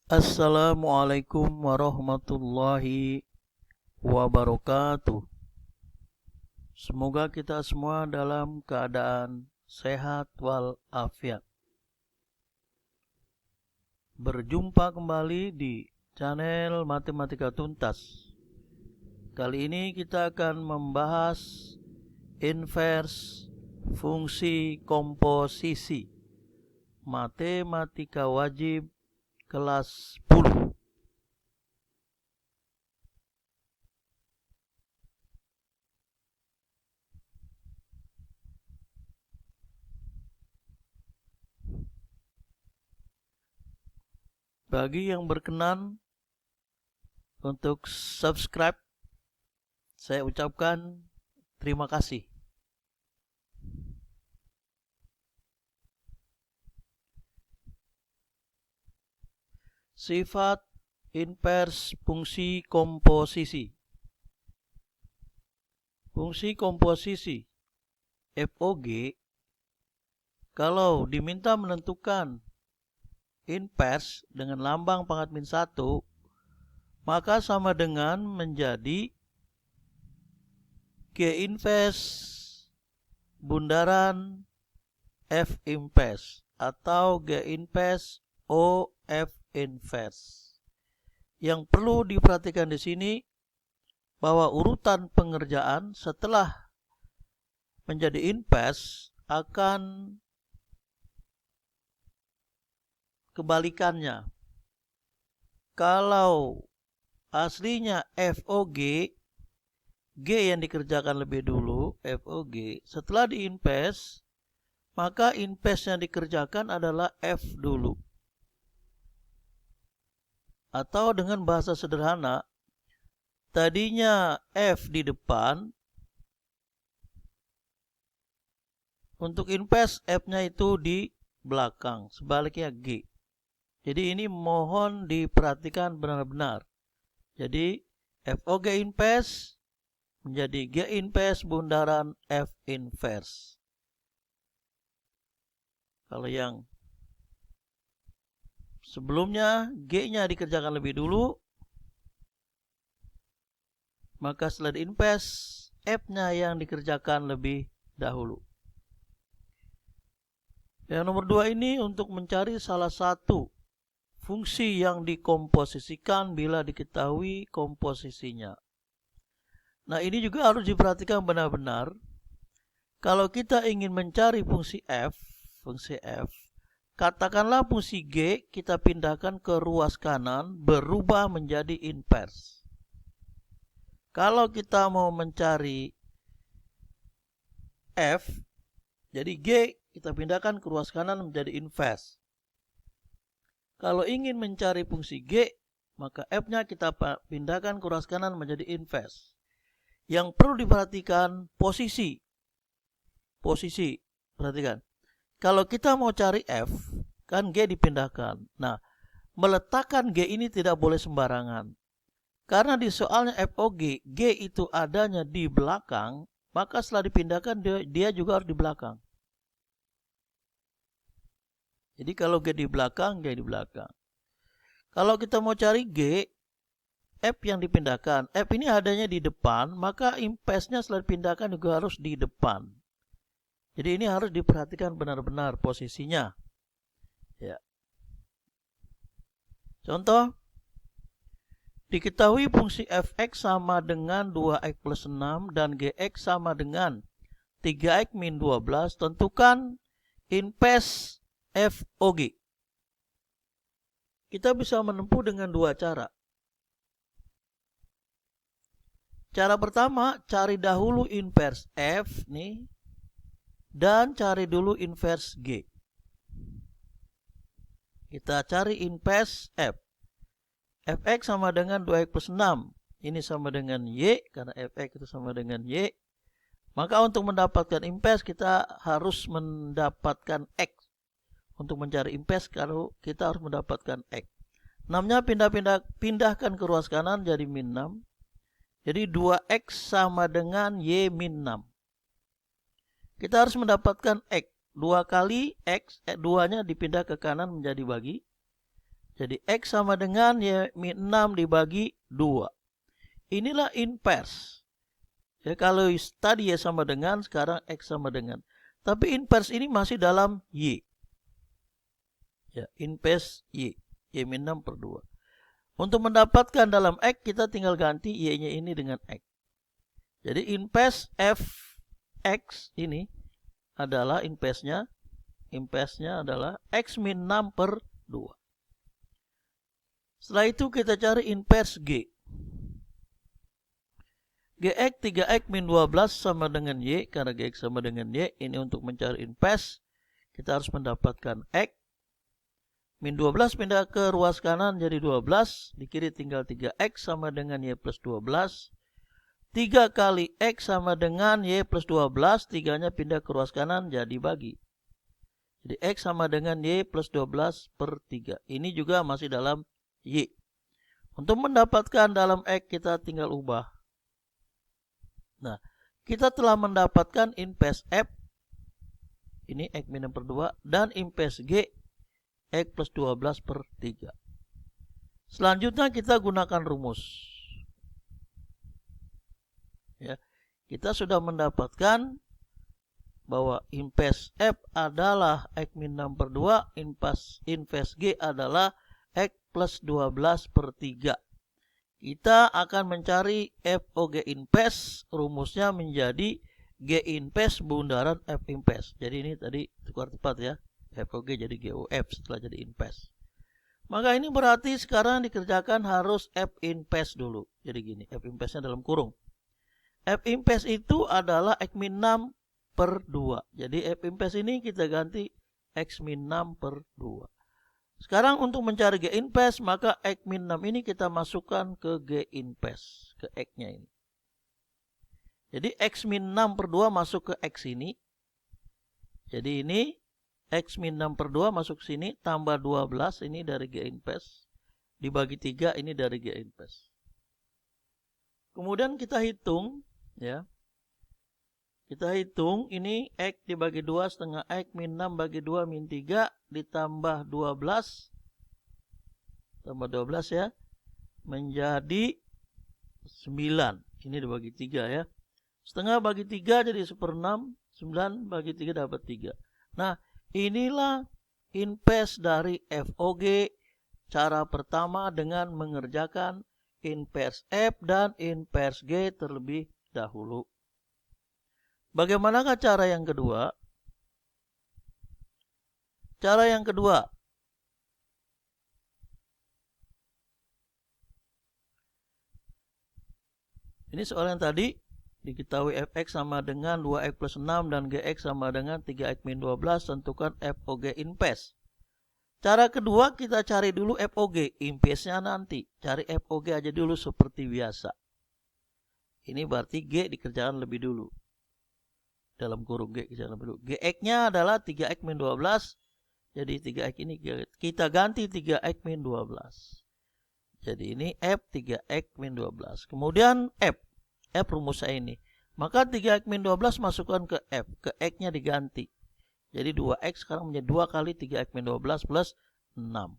Assalamualaikum warahmatullahi wabarakatuh. Semoga kita semua dalam keadaan sehat walafiat. Berjumpa kembali di channel Matematika Tuntas. Kali ini kita akan membahas inverse fungsi komposisi. Matematika wajib kelas 10. Bagi yang berkenan untuk subscribe, saya ucapkan terima kasih. Sifat inverse fungsi komposisi. Fungsi komposisi FOG kalau diminta menentukan inverse dengan lambang pangkat min 1, maka sama dengan menjadi G inverse bundaran F inverse atau G inverse O F inverse. Yang perlu diperhatikan di sini bahwa urutan pengerjaan setelah menjadi inverse akan kebalikannya. Kalau aslinya FOG, G yang dikerjakan lebih dulu, FOG, setelah diinverse, maka inverse yang dikerjakan adalah F dulu. Atau dengan bahasa sederhana, tadinya F di depan, untuk inverse F-nya itu di belakang, sebaliknya G. Jadi ini mohon diperhatikan benar-benar. Jadi FOG inverse menjadi G inverse bundaran F inverse. Kalau yang sebelumnya G-nya dikerjakan lebih dulu, maka setelah inverse F-nya yang dikerjakan lebih dahulu. Yang nomor 2 ini untuk mencari salah satu fungsi yang dikomposisikan bila diketahui komposisinya. Nah, ini juga harus diperhatikan benar-benar. Kalau kita ingin mencari fungsi F, katakanlah fungsi G kita pindahkan ke ruas kanan berubah menjadi inverse. Kalau kita mau mencari F, jadi G kita pindahkan ke ruas kanan menjadi inverse. Kalau ingin mencari fungsi G, maka F-nya kita pindahkan ke ruas kanan menjadi inverse. Yang perlu diperhatikan posisi. Perhatikan. Kalau kita mau cari F, kan G dipindahkan. Nah, meletakkan G ini tidak boleh sembarangan. Karena di soalnya FOG, G itu adanya di belakang, maka setelah dipindahkan dia juga harus di belakang. Jadi kalau G di belakang, G di belakang. Kalau kita mau cari G, F yang dipindahkan. F ini adanya di depan, maka inverse-nya setelah dipindahkan juga harus di depan. Jadi ini harus diperhatikan benar-benar posisinya. Ya. Contoh, diketahui fungsi fx sama dengan 2x plus 6 dan gx sama dengan 3x min 12. Tentukan inverse FOG. Kita bisa menempuh dengan dua cara. Cara pertama, cari dahulu inverse F nih. Dan cari dulu inverse G. Kita cari inverse F. Fx sama dengan 2x plus 6. Ini sama dengan Y, karena Fx itu sama dengan Y. Maka untuk mendapatkan inverse kita harus mendapatkan X. Untuk mencari inverse kalau kita harus mendapatkan X. 6-nya pindahkan ke ruas kanan jadi min 6. Jadi 2x sama dengan Y min 6. Kita harus mendapatkan X. 2 kali X, 2-nya dipindah ke kanan menjadi bagi. Jadi X sama dengan Y min 6 dibagi 2. Inilah inverse. Ya, kalau tadi Y sama dengan, sekarang X sama dengan. Tapi inverse ini masih dalam Y. Ya, inverse Y. Y min 6 per 2. Untuk mendapatkan dalam X, kita tinggal ganti Y-nya ini dengan X. Jadi inverse Fx ini adalah inverse-nya adalah X min 6 per 2. Setelah itu kita cari inverse G. Gx 3x min 12 sama dengan Y. Karena Gx sama dengan Y. Ini untuk mencari inverse. Kita harus mendapatkan X. Min 12 pindah ke ruas kanan jadi 12. Di kiri tinggal 3x sama dengan Y plus 12. 3 kali X sama dengan Y plus 12. 3-nya pindah ke ruas kanan jadi bagi. Jadi X sama dengan Y plus 12 per 3. Ini juga masih dalam Y. Untuk mendapatkan dalam X kita tinggal ubah. Nah, kita telah mendapatkan inverse F. Ini X min 6 per 2. Dan inverse G. X plus 12 per 3. Selanjutnya kita gunakan rumus. Ya, kita sudah mendapatkan bahwa inverse F adalah X min 6 per 2. Inverse G adalah X plus 12 per 3. Kita akan mencari FOG inverse. Rumusnya menjadi G inverse bundaran F inverse. Jadi ini tadi tukar tepat ya. FOG jadi GOF setelah jadi inverse. Maka ini berarti sekarang dikerjakan harus F inverse dulu. Jadi gini, F inverse-nya dalam kurung. F inverse itu adalah X min 6 per 2. Jadi F inverse ini kita ganti X min 6 per 2. Sekarang untuk mencari G inverse, maka X min 6 ini kita masukkan ke G inverse. Ke X-nya ini. Jadi X min 6 per 2 masuk ke X ini. Jadi ini X min 6 per 2 masuk sini, tambah 12, ini dari G inverse. Dibagi 3, ini dari G inverse. Kemudian kita hitung, ya. Kita hitung, ini X dibagi 2 setengah X min 6 bagi 2 min 3, ditambah 12. Tambah 12 ya. Menjadi 9. Ini dibagi 3 ya. Setengah bagi 3 jadi 1/6. 9 bagi 3 dapat 3. Nah, inilah inverse dari FOG. Cara pertama dengan mengerjakan inverse F dan inverse G terlebih dahulu. Bagaimanakah cara yang kedua? Cara yang kedua. Ini soal yang tadi. Diketahui Fx sama dengan 2x plus 6 dan Gx sama dengan 3x min 12. Tentukan FOG inverse. Cara kedua kita cari dulu FOG. Inverse-nya nanti. Cari FOG aja dulu seperti biasa. Ini berarti G dikerjakan lebih dulu. Dalam kurung G dikerjakan lebih dulu. Gx-nya adalah 3x min 12. Jadi 3x ini kita ganti 3x min 12. Jadi ini F 3x min 12. Kemudian F rumus saya ini. Maka 3x min 12 masukkan ke F. Ke X-nya diganti. Jadi 2x sekarang menjadi 2 kali 3x min 12 plus 6.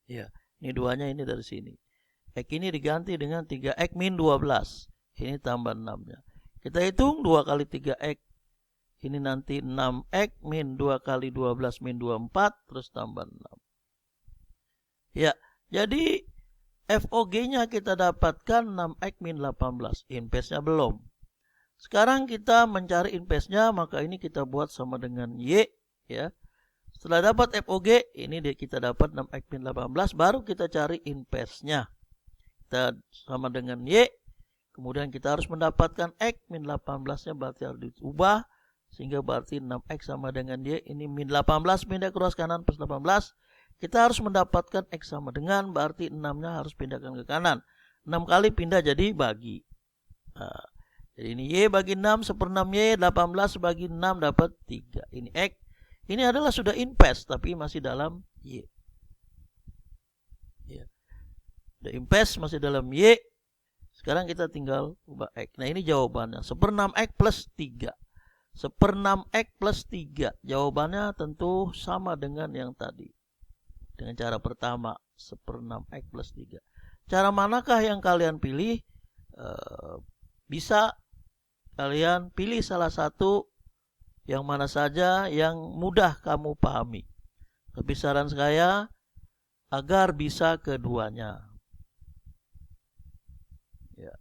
Ya, ini 2-nya ini dari sini. X ini diganti dengan 3x min 12. Ini tambah 6-nya. Kita hitung 2 kali 3x. Ini nanti 6x min 2 kali 12 min 24. Terus tambah 6. Ya, jadi FOG-nya kita dapatkan 6x min 18. Inverse-nya belum. Sekarang kita mencari inverse-nya, maka ini kita buat sama dengan Y. Ya. Setelah dapat FOG, ini kita dapat 6x min 18. Baru kita cari inverse-nya. Kita sama dengan Y. Kemudian kita harus mendapatkan X min 18-nya berarti harus diubah. Sehingga berarti 6x sama dengan Y. Ini min 18 pindah ke ruas kanan plus 18. Kita harus mendapatkan X sama dengan, berarti 6-nya harus pindahkan ke kanan. 6 kali pindah jadi bagi. Nah, jadi ini Y bagi 6, 1/6 Y, 18 bagi 6 dapat 3. Ini X. Ini adalah sudah inverse, tapi masih dalam Y. Ya. Sudah inverse, masih dalam Y. Sekarang kita tinggal ubah X. Nah ini jawabannya. 1/6X plus 3. 1/6X plus 3. Jawabannya tentu sama dengan yang tadi. dengan cara pertama 1/6x plus 3. Cara manakah yang kalian pilih? Bisa kalian pilih salah satu yang mana saja yang mudah kamu pahami. Tapi saran saya agar bisa keduanya. Ya.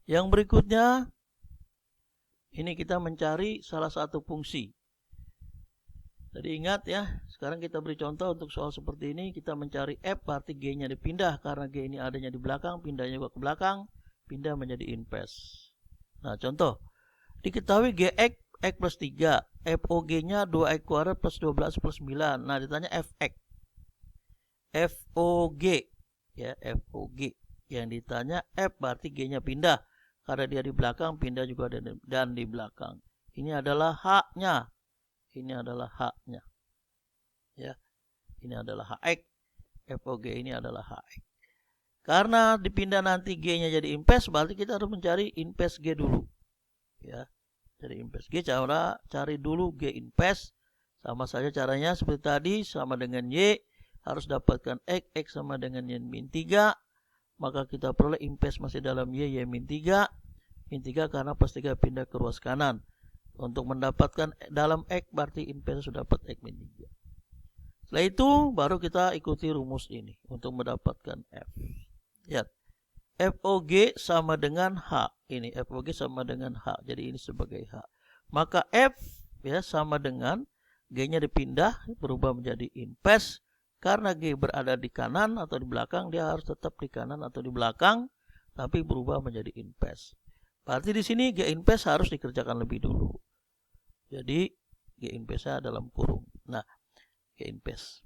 Yang berikutnya, ini kita mencari salah satu fungsi. Jadi ingat ya, sekarang kita beri contoh untuk soal seperti ini. Kita mencari F, berarti G-nya dipindah. Karena G ini adanya di belakang, pindahnya juga ke belakang. Pindah menjadi inverse. Nah contoh, diketahui Gx, X plus 3. FOG-nya 2x kuadrat plus 12 plus 9. Nah ditanya Fx. FOG. Ya, FOG. Yang ditanya F, berarti G-nya pindah. Karena dia di belakang, pindah juga dan di belakang. Ini adalah H-nya. Ini adalah H-nya. Ya. Ini adalah Hx. FOG ini adalah Hx. Karena dipindah nanti G-nya jadi inverse, berarti kita harus mencari inverse G dulu. Ya. Jadi inverse G, cari dulu G inverse. Sama saja caranya seperti tadi, sama dengan Y. Harus dapatkan X, X sama dengan Y min 3. Maka kita peroleh inverse masih dalam Y min 3. Min 3 karena plus 3 pindah ke ruas kanan. Untuk mendapatkan dalam X berarti inverse sudah dapat X min 3. Setelah itu baru kita ikuti rumus ini untuk mendapatkan F. Lihat. FOG sama dengan H. Ini FOG sama dengan H. Jadi ini sebagai H. Maka F ya sama dengan G-nya dipindah berubah menjadi inverse. Karena G berada di kanan atau di belakang, dia harus tetap di kanan atau di belakang, tapi berubah menjadi inverse. Berarti di sini G inverse harus dikerjakan lebih dulu. Jadi G inverse dalam kurung. Nah, G inverse.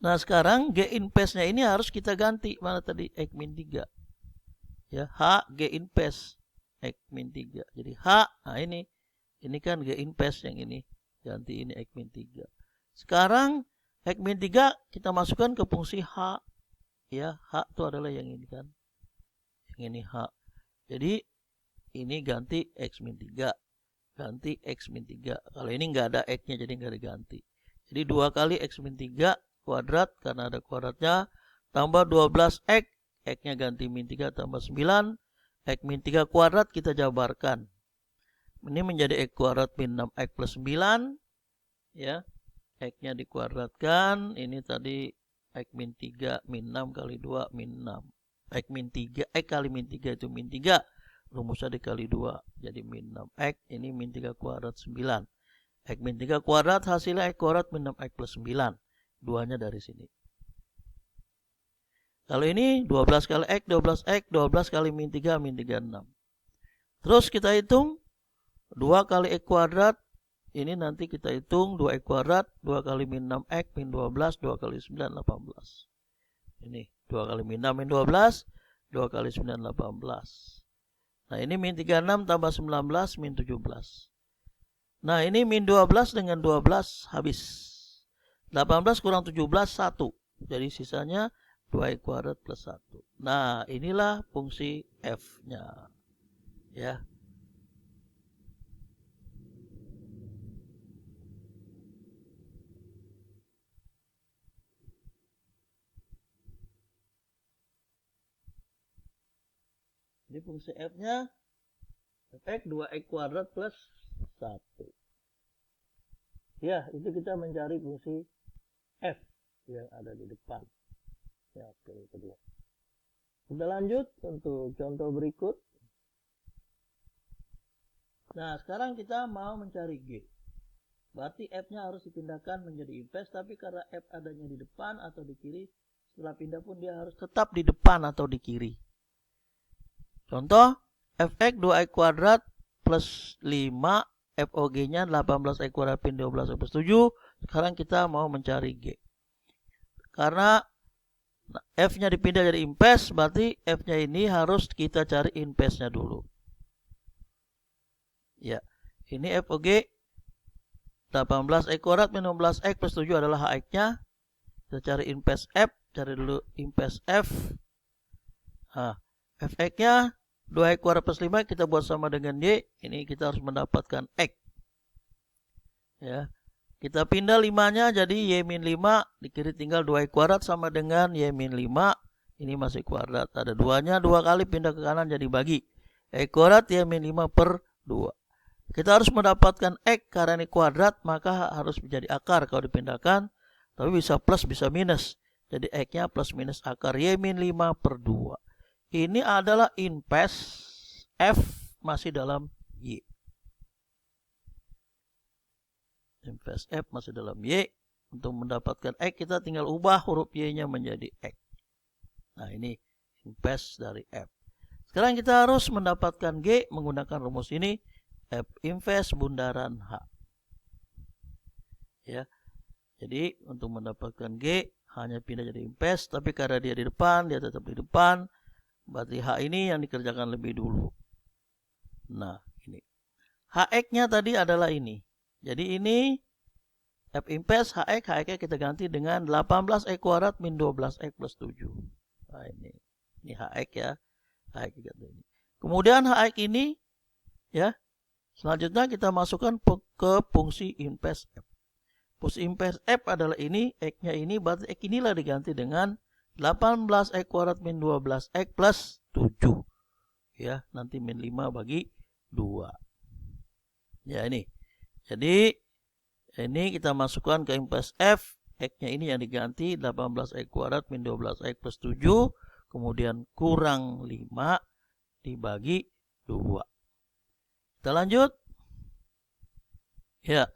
Nah, sekarang G inverse-nya ini harus kita ganti. Mana tadi? X min 3. Ya, H G inverse X min 3. Jadi H, nah ini kan G inverse yang ini. Ganti ini X min 3. Sekarang X min 3 kita masukkan ke fungsi H. Ya, H itu adalah yang ini kan. Yang ini H. Jadi ini ganti X min 3. Ganti X min 3. Kalau ini nggak ada X-nya jadi nggak diganti. Jadi 2 kali X min 3 kuadrat karena ada kuadratnya. Tambah 12X. X-nya ganti min 3 tambah 9. X min 3 kuadrat kita jabarkan. Ini menjadi X kuadrat min 6X plus 9. Ya. X-nya dikuadratkan. Ini tadi X min 3 min 6 kali 2 min 6. X min 3. X kali min 3 itu min 3. Rumusnya dikali 2. Jadi min 6X. Ini min 3 kuadrat 9. X min 3 kuadrat hasilnya X kuadrat min 6X plus 9. Duanya dari sini. Kalau ini 12 kali X, 12X, 12 kali min 3, min 3, 6. Terus kita hitung 2 kali X kuadrat. Ini nanti kita hitung 2X kuadrat, 2 kali min 6X, min 12, 2 kali 9, 18. Ini 2 kali min 6, min 12, 2 kali 9, 18. Nah ini min 36 tambah 19, min 17. Nah ini min 12 dengan 12 habis. 18 kurang 17, 1. Jadi sisanya 2x kuadrat plus 1. Nah inilah fungsi F-nya. Ya. Jadi fungsi F-nya Fx 2x kuadrat plus 1. Ya, itu kita mencari fungsi F yang ada di depan. Ya, oke, kedua. Kita lanjut untuk contoh berikut. Nah, sekarang kita mau mencari G. Berarti F-nya harus dipindahkan menjadi inverse, tapi karena F adanya di depan atau di kiri, setelah pindah pun dia harus tetap di depan atau di kiri. Contoh, Fx 2x kuadrat plus 5, FOG-nya 18x kuadrat min 12x plus 7. Sekarang kita mau mencari G. Karena F-nya dipindah jadi inverse, berarti F-nya ini harus kita cari inverse-nya dulu. Ya, ini FOG 18x kuadrat min 16x plus 7 adalah Hx-nya. Kita cari inverse F, cari dulu inverse F. Nah, Fx-nya 2x kuadrat plus 5 kita buat sama dengan Y. Ini kita harus mendapatkan X. Ya. Kita pindah 5-nya jadi Y min 5. Di kiri tinggal 2x kuadrat sama dengan Y min 5. Ini masih kuadrat. Ada 2-nya 2 kali pindah ke kanan jadi bagi. X kuadrat Y min 5 per 2. Kita harus mendapatkan X karena ini kuadrat. Maka harus menjadi akar kalau dipindahkan. Tapi bisa plus bisa minus. Jadi X-nya plus minus akar Y min 5 per 2. Ini adalah inverse F masih dalam Y. Inverse F masih dalam Y. Untuk mendapatkan X kita tinggal ubah huruf Y-nya menjadi X. Nah ini inverse dari F. Sekarang kita harus mendapatkan G menggunakan rumus ini. F inverse bundaran H. Ya. Jadi untuk mendapatkan G hanya pindah jadi inverse. Tapi karena dia di depan, dia tetap di depan. Berarti H ini yang dikerjakan lebih dulu. Nah, ini. HX-nya tadi adalah ini. Jadi ini F inverse HX, HX-nya kita ganti dengan 18x kuadrat min 12x plus 7. Nah, ini HX ya. HX ganti ini. Kemudian HX ini ya. Selanjutnya kita masukkan ke fungsi inverse F. Fungsi inverse F adalah ini, X-nya ini, berarti X inilah diganti dengan 18x kuadrat min 12x plus 7. Ya, nanti min 5 bagi 2. Ya, ini. Jadi, ini kita masukkan ke inverse F. X-nya ini yang diganti 18x kuadrat min 12x plus 7. Kemudian kurang 5 dibagi 2. Kita lanjut. Ya.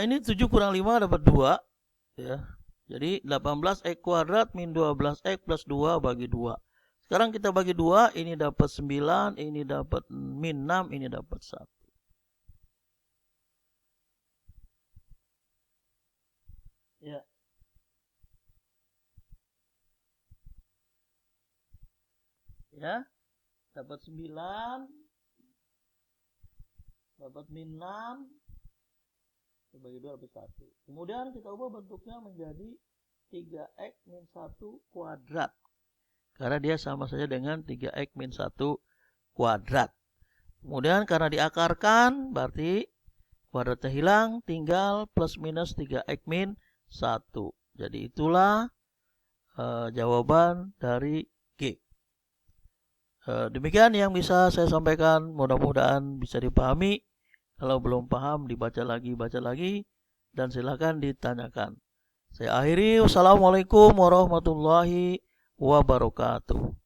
Ini 7 kurang 5 dapat 2. Ya. Jadi 18x kuadrat min 12x plus 2 bagi 2. Sekarang kita bagi 2, ini dapat 9, ini dapat min 6, ini dapat 1. Ya. Ya. Dapat 9, dapat min 6. Bagi 2 dapat 1. Kemudian kita ubah bentuknya menjadi 3x min 1 kuadrat. Karena dia sama saja dengan 3x min 1 kuadrat. Kemudian karena diakarkan, berarti kuadratnya hilang, tinggal plus minus 3x min 1. Jadi itulah jawaban dari G. Demikian yang bisa saya sampaikan, mudah-mudahan bisa dipahami. Kalau belum paham, baca lagi, dan silakan ditanyakan. Saya akhiri, wassalamualaikum warahmatullahi wabarakatuh.